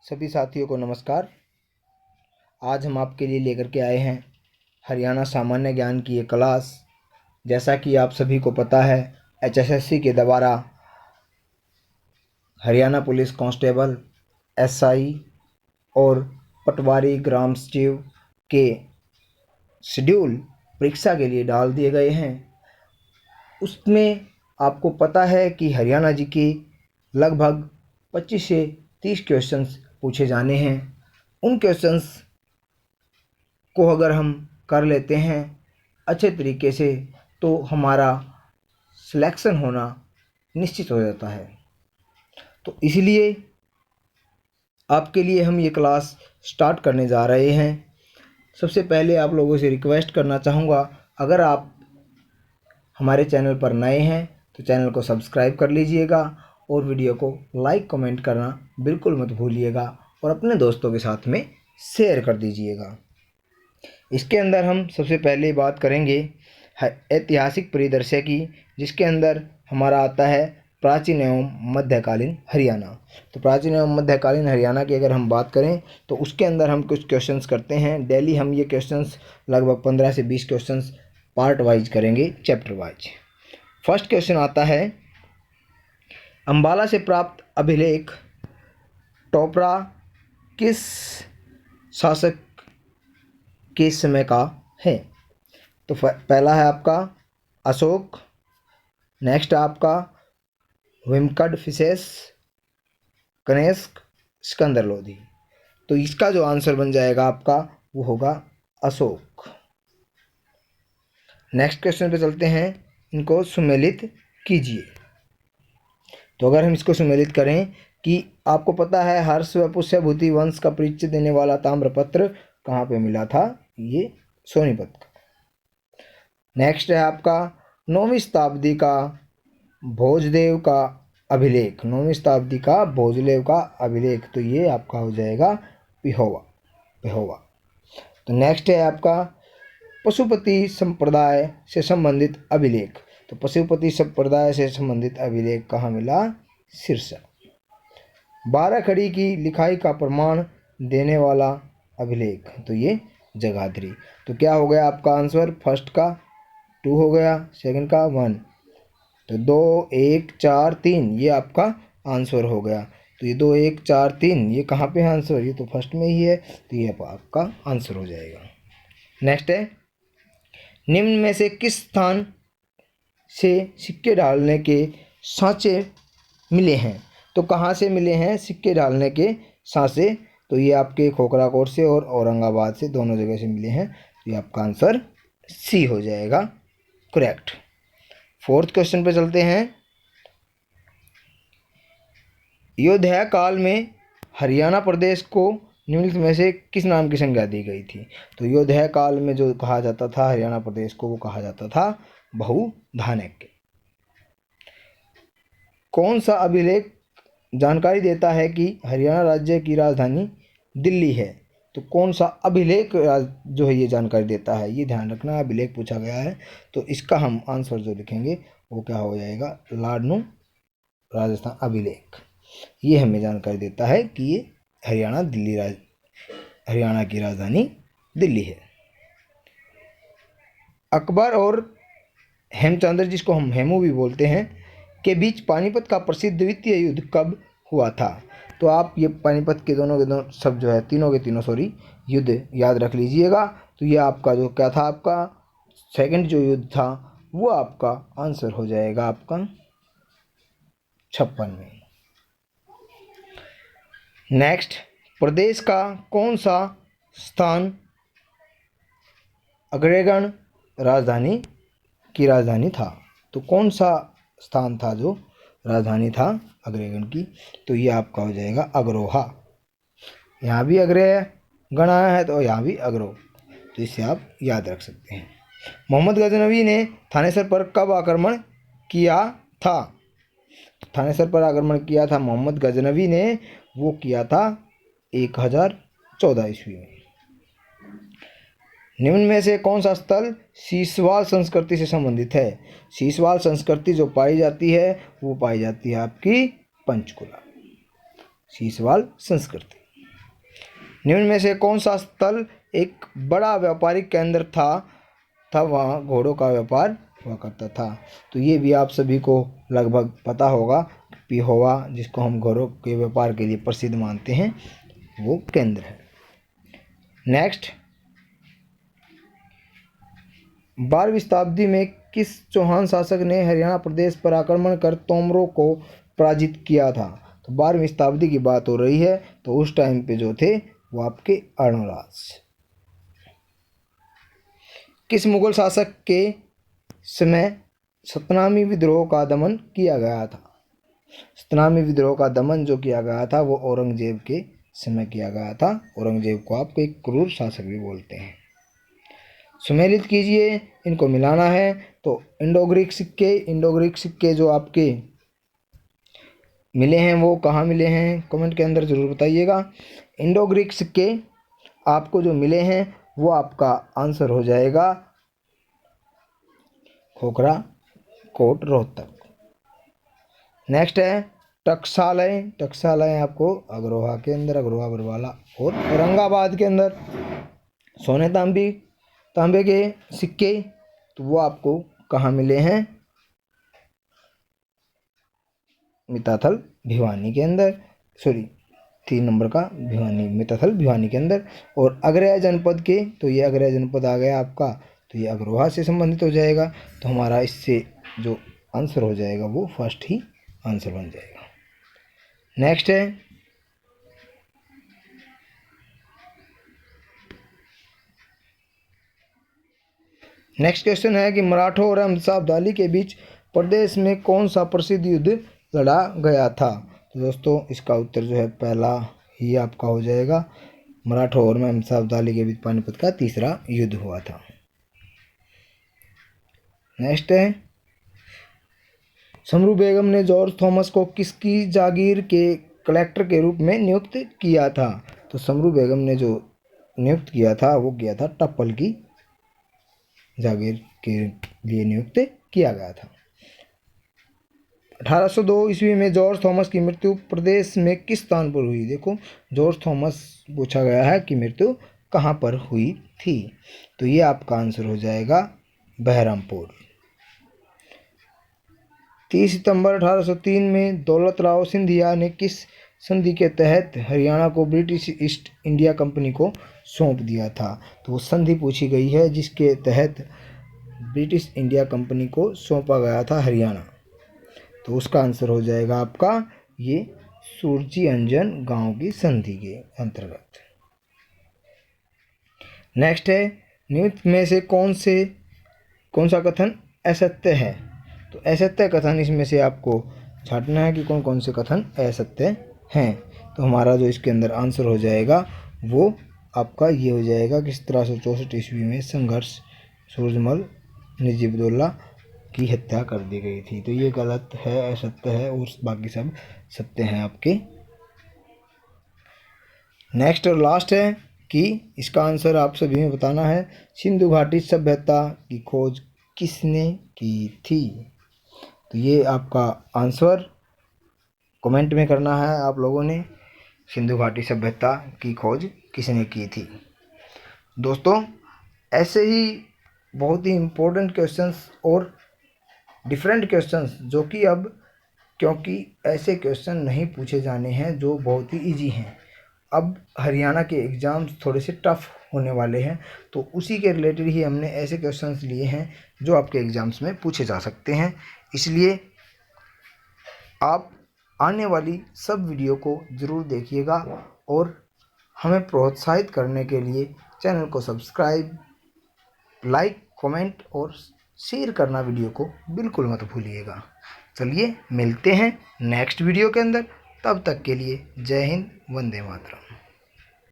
सभी साथियों को नमस्कार। आज हम आपके लिए लेकर के आए हैं हरियाणा सामान्य ज्ञान की एक क्लास। जैसा कि आप सभी को पता है, HSSC के द्वारा हरियाणा पुलिस कांस्टेबल, SI और पटवारी ग्राम सचिव के शेड्यूल परीक्षा के लिए डाल दिए गए हैं। उसमें आपको पता है कि हरियाणा जी की लगभग 25 से 30 क्वेश्चंस पूछे जाने हैं। उन क्वेश्चंस को अगर हम कर लेते हैं अच्छे तरीके से तो हमारा सिलेक्शन होना निश्चित हो जाता है। तो इसलिए आपके लिए हम ये क्लास स्टार्ट करने जा रहे हैं। सबसे पहले आप लोगों से रिक्वेस्ट करना चाहूँगा, अगर आप हमारे चैनल पर नए हैं तो चैनल को सब्सक्राइब कर लीजिएगा और वीडियो को लाइक कमेंट करना बिल्कुल मत भूलिएगा और अपने दोस्तों के साथ में शेयर कर दीजिएगा। इसके अंदर हम सबसे पहले बात करेंगे ऐतिहासिक परिदृश्य की, जिसके अंदर हमारा आता है प्राचीन एवं मध्यकालीन हरियाणा। तो प्राचीन एवं मध्यकालीन हरियाणा की अगर हम बात करें तो उसके अंदर हम कुछ क्वेश्चंस करते हैं। डेली हम ये क्वेश्चंस लगभग 15 से 20 क्वेश्चंस पार्ट वाइज करेंगे, चैप्टर वाइज। फर्स्ट क्वेश्चन आता है, अंबाला से प्राप्त अभिलेख टोपरा किस शासक के समय का है? तो पहला है आपका अशोक, नेक्स्ट आपका वेंकटफिशेस, कनिष्क, सिकंदर लोधी। तो इसका जो आंसर बन जाएगा आपका वो होगा अशोक। नेक्स्ट क्वेश्चन पे चलते हैं, इनको सुमेलित कीजिए। तो अगर हम इसको सुमेलित करें कि आपको पता है हर्ष व पुष्यभूति वंश का परिचय देने वाला ताम्रपत्र कहाँ पे मिला था? ये सोनीपत का। नेक्स्ट है आपका 9वीं शताब्दी का भोजदेव का अभिलेख। 9वीं शताब्दी का भोजदेव का अभिलेख, तो ये आपका हो जाएगा पिहोवा। तो नेक्स्ट है आपका पशुपति संप्रदाय से संबंधित अभिलेख। तो पशुपति संप्रदाय से संबंधित अभिलेख कहाँ मिला? सिरसा। 12 खड़ी की लिखाई का प्रमाण देने वाला अभिलेख, तो ये जगाधरी। तो क्या हो गया आपका आंसर? फर्स्ट का 2 हो गया, सेकंड का 1, तो 2 1 4 3 ये आपका आंसर हो गया। तो ये 2 1 4 3 ये कहाँ पे है आंसर? ये तो फर्स्ट में ही है, तो ये आपका आंसर हो जाएगा। नेक्स्ट है, निम्न में से किस स्थान से सिक्के डालने के सांचे मिले हैं? तो कहाँ से मिले हैं सिक्के डालने के सांचे? तो ये आपके खोखरा कोट से और औरंगाबाद से, दोनों जगह से मिले हैं। तो ये आपका आंसर सी हो जाएगा करेक्ट। फोर्थ क्वेश्चन पे चलते हैं, योद्धा काल में हरियाणा प्रदेश को निम्नलिखित में से किस नाम की संज्ञा दी गई थी? तो योद्धा काल में जो कहा जाता था हरियाणा प्रदेश को, वो कहा जाता था बहुधानक्य। कौन सा अभिलेख जानकारी देता है कि हरियाणा राज्य की राजधानी दिल्ली है? तो कौन सा अभिलेख जो है ये जानकारी देता है? ये ध्यान रखना, अभिलेख पूछा गया है। तो इसका हम आंसर जो लिखेंगे वो क्या हो जाएगा? लाडनू राजस्थान अभिलेख। ये हमें जानकारी देता है कि ये हरियाणा की राजधानी दिल्ली है। अकबर और हेमचंद्र, जिसको हम हेमू भी बोलते हैं, के बीच पानीपत का प्रसिद्ध द्वितीय युद्ध कब हुआ था? तो आप ये पानीपत के दोनों सब जो है तीनों के तीनों युद्ध याद रख लीजिएगा। तो ये आपका जो क्या था, आपका सेकंड जो युद्ध था वो आपका आंसर हो जाएगा आपका 56 में। नेक्स्ट, प्रदेश का कौन सा स्थान अग्रगण राजधानी था? तो कौन सा स्थान था जो राजधानी था अग्रगण की? तो ये आपका हो जाएगा अग्रोहा। यहाँ भी अग्रगण आया है तो यहाँ भी अग्रो, तो इसे आप याद रख सकते हैं। मोहम्मद गजनवी ने थानेसर पर कब आक्रमण किया था? थानेसर पर आक्रमण किया था मोहम्मद गजनवी ने, वो किया था 1014 ईस्वी में। निम्न में से कौन सा स्थल सीसवाल संस्कृति से संबंधित है? सीसवाल संस्कृति जो पाई जाती है वो पाई जाती है आपकी पंचकुला, सीसवाल संस्कृति। निम्न में से कौन सा स्थल एक बड़ा व्यापारिक केंद्र था वहाँ घोड़ों का व्यापार हुआ करता था। तो ये भी आप सभी को लगभग पता होगा। पिहोवा, जिसको हम घोड़ों के व्यापार के लिए प्रसिद्ध मानते हैं, वो केंद्र है। नेक्स्ट, 12वीं शताब्दी में किस चौहान शासक ने हरियाणा प्रदेश पर आक्रमण कर तोमरों को पराजित किया था? तो 12वीं शताब्दी की बात हो रही है, तो उस टाइम पे जो थे वो आपके अर्णोराज। किस मुगल शासक के समय सतनामी विद्रोह का दमन किया गया था? सतनामी विद्रोह का दमन जो किया गया था वो औरंगजेब के समय किया गया था। औरंगजेब को आपको एक क्रूर शासक भी बोलते हैं। सुमेलित कीजिए, इनको मिलाना है। तो इंडो ग्रीक सिक्के जो आपके मिले हैं वो कहाँ मिले हैं, कमेंट के अंदर ज़रूर बताइएगा। इंडो ग्रीक सिक्के आपको जो मिले हैं वो आपका आंसर हो जाएगा खोखरा, कोट, रोहतक। नेक्स्ट है टकसालय आपको अग्रोहा के अंदर, अग्रोहा, बरवाला और औरंगाबाद के अंदर। सोने तांबे के सिक्के तो वो आपको कहाँ मिले हैं? मिताथल भिवानी के अंदर, 3 नंबर का भिवानी, मिताथल भिवानी के अंदर। और अग्रय जनपद के, तो ये अग्रय जनपद आ गया आपका, तो ये अग्रोहा से संबंधित हो जाएगा। तो हमारा इससे जो आंसर हो जाएगा वो फर्स्ट ही आंसर बन जाएगा। नेक्स्ट है, नेक्स्ट क्वेश्चन है कि मराठों और अहमद अब्दाली के बीच प्रदेश में कौन सा प्रसिद्ध युद्ध लड़ा गया था? तो दोस्तों इसका उत्तर जो है पहला ही आपका हो जाएगा। मराठों और अहमद अब्दाली के बीच पानीपत का तीसरा युद्ध हुआ था। नेक्स्ट है, समरू बेगम ने जॉर्ज थॉमस को किसकी जागीर के कलेक्टर के रूप में नियुक्त किया था? तो समरू बेगम ने जो नियुक्त किया था वो किया था टप्पल की जागीर के लिए नियुक्त किया गया था। 1802 ईस्वी में जॉर्ज थॉमस की मृत्यु प्रदेश में किस स्थान पर हुई? देखो, जॉर्ज थॉमस पूछा गया है कि मृत्यु कहाँ पर हुई थी, तो ये आपका आंसर हो जाएगा बहरामपुर। 30 सितंबर 1803 में दौलत राव सिंधिया ने किस संधि के तहत हरियाणा को ब्रिटिश ईस्ट इंडिया कंपनी को सौंप दिया था? तो वो संधि पूछी गई है जिसके तहत ब्रिटिश इंडिया कंपनी को सौंपा गया था हरियाणा। तो उसका आंसर हो जाएगा आपका ये सूरजी अंजन गांव की संधि के अंतर्गत। नेक्स्ट है, निम्न में से कौन सा कथन असत्य है? तो असत्य कथन इसमें से आपको छांटना है कि कौन कौन से कथन असत्य हैं। तो हमारा जो इसके अंदर आंसर हो जाएगा वो आपका ये हो जाएगा कि 1764 ईस्वी में संघर्ष सूरजमल नजीबुद्दौला की हत्या कर दी गई थी। तो ये गलत है, असत्य है, और बाकी सब सत्य हैं आपके। नेक्स्ट और लास्ट है कि इसका आंसर आप सभी में बताना है। सिंधु घाटी सभ्यता की खोज किसने की थी? तो ये आपका आंसर कमेंट में करना है आप लोगों ने। सिंधु घाटी सभ्यता की खोज किसने की थी? दोस्तों ऐसे ही बहुत ही इम्पोर्टेंट क्वेश्चंस और डिफरेंट क्वेश्चंस जो कि अब, क्योंकि ऐसे क्वेश्चन नहीं पूछे जाने हैं जो बहुत ही इजी हैं। अब हरियाणा के एग्ज़ाम्स थोड़े से टफ होने वाले हैं, तो उसी के रिलेटेड ही हमने ऐसे क्वेश्चंस लिए हैं जो आपके एग्ज़ाम्स में पूछे जा सकते हैं। इसलिए आप आने वाली सब वीडियो को ज़रूर देखिएगा और हमें प्रोत्साहित करने के लिए चैनल को सब्सक्राइब, लाइक, कमेंट और शेयर करना वीडियो को बिल्कुल मत भूलिएगा। चलिए मिलते हैं नेक्स्ट वीडियो के अंदर, तब तक के लिए जय हिंद, वंदे मातरम।